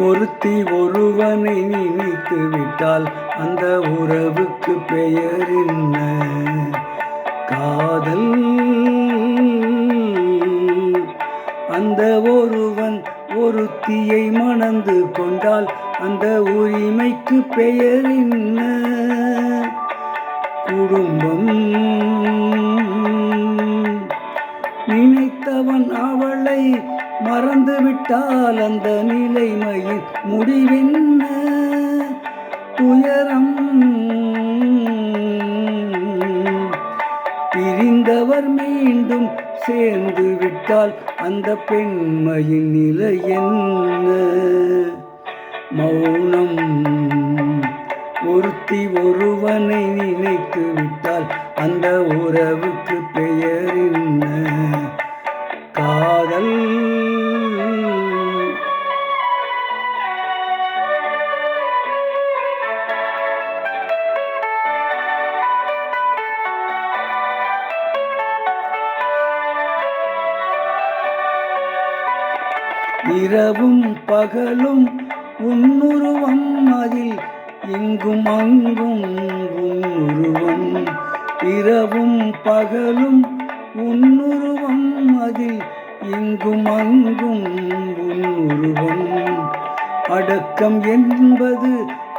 ஒருத்தி ஒருவனை நினைத்து விட்டால் அந்த உறவுக்கு பெயர் என்ன? காதல். அந்த ஒருவன் ஒருத்தியை மணந்து கொண்டால் அந்த உரிமைக்கு பெயர் என்ன? குடும்பம். நினைத்தவன் அவளை மறந்துவிட்டால் அந்த நிலைமையின் முடிவென்ன? துயரம். பிரிந்தவர் மீண்டும் சேர்ந்து விட்டால் அந்த பெண்மையின் நிலை என்ன? மௌனம். ஒருத்தி ஒருவனை நினைத்து விட்டால் அந்த உறவுக்கு பெயர் என்ன? காதல். இரவும் பகலும் உன்னுருவம், அதில் இங்கும் அங்கும் உன்னுருவம். இரவும் பகலும் உன்னுருவம், அதில் இங்கும் அங்கும் உன்னுருவம். அடக்கம் என்பது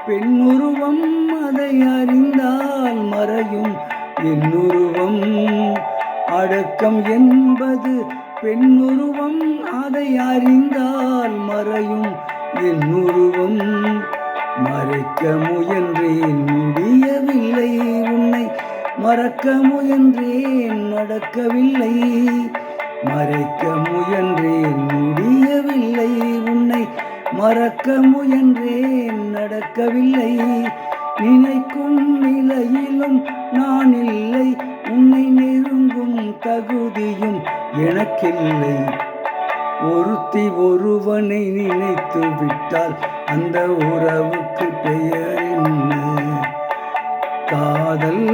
பெண்ணுருவம், அதை அறிந்தால் மறையும் என்னுருவம். அடக்கம் என்பது பெண்ணுருவம், அதை அறிந்தால் மறையும் என்னுருவம். மறைக்க முயன்றேன் முடியவில்லை, உன்னை மறக்க முயன்றேன் நடக்கவில்லை. மறைக்க முயன்றேன் முடியவில்லை, உன்னை மறக்க முயன்றேன் நடக்கவில்லை. நினைக்கும் நிலையிலும் நான் இல்லை, உன்னை நெருங்கும் தகுதியும் எனக்கில்லை. ஒருத்தி ஒருவனை நினைத்து விட்டால் அந்த உறவுக்கு பெயர் என்ன? காதல்.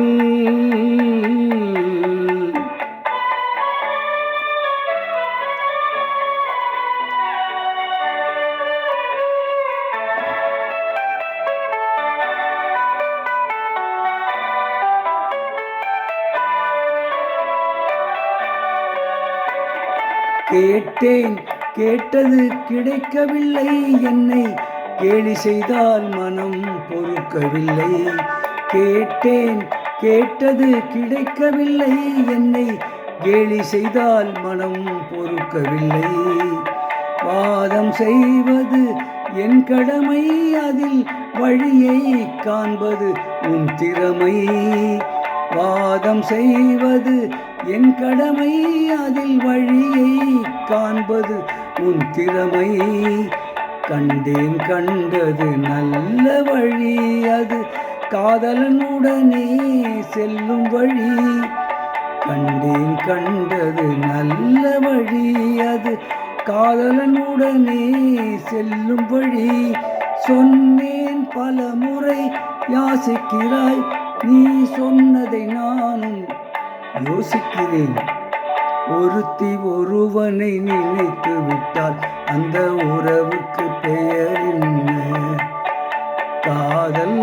கேட்டேன் கேட்டது கிடைக்கவில்லை, என்னை கேலி செய்தால் மனம் பொறுக்கவில்லை. கேட்டேன் கேட்டது கிடைக்கவில்லை, என்னை கேலி செய்தால் மனம் பொறுக்கவில்லை. வாதம் செய்வது என் கடமை, அதில் வழியை காண்பது உன் திறமை. வாதம் செய்வது என் கடமை, அதில் வழியை காண்பது உன் திறமை. கண்டேன் கண்டது நல்ல வழி, அது காதலனுடனே செல்லும் வழி. கண்டேன் கண்டது நல்ல வழி, அது காதலனுடனே செல்லும் வழி. சொன்னேன் பல முறை யாசிக்கிறாய், நீ சொன்னதை நானும் யோசிக்கிறேன். ஒருத்தி ஒருவனை நினைத்து விட்டால் அந்த உறவுக்கு பெயர் என்ன? காதல்.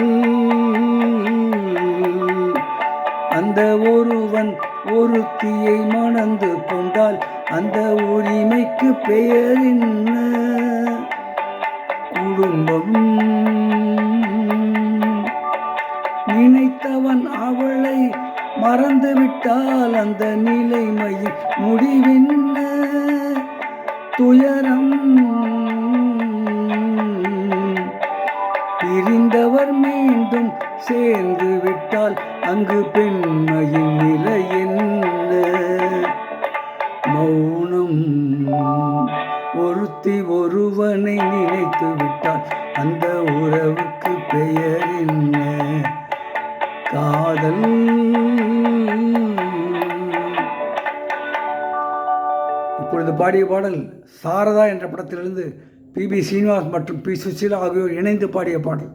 அந்த ஒருவன் ஒருத்தியை மணந்து கொண்டால் அந்த உரிமைக்கு பெயர் என்ன? குடும்பம். நினைத்தவன் அவளை மறந்துவிட்டால் அந்த நிலைமையின் முடிவென்ன? துயரம். பிரிந்தவர் மீண்டும் சேர்ந்து விட்டால் அங்கு பெண்மையின் நிலை என்ன? மௌனம். ஒருத்தி ஒருவனை நினைத்து விட்டால் அந்த உறவுக்கு பெயர் என்ன? காதல். இப்பொழுது பாடிய பாடல் சாரதா என்ற படத்திலிருந்து பி.பி. ஸ்ரீனிவாஸ் மற்றும் பி. சுசீலா ஆகியோர் இணைந்து பாடிய பாடல்.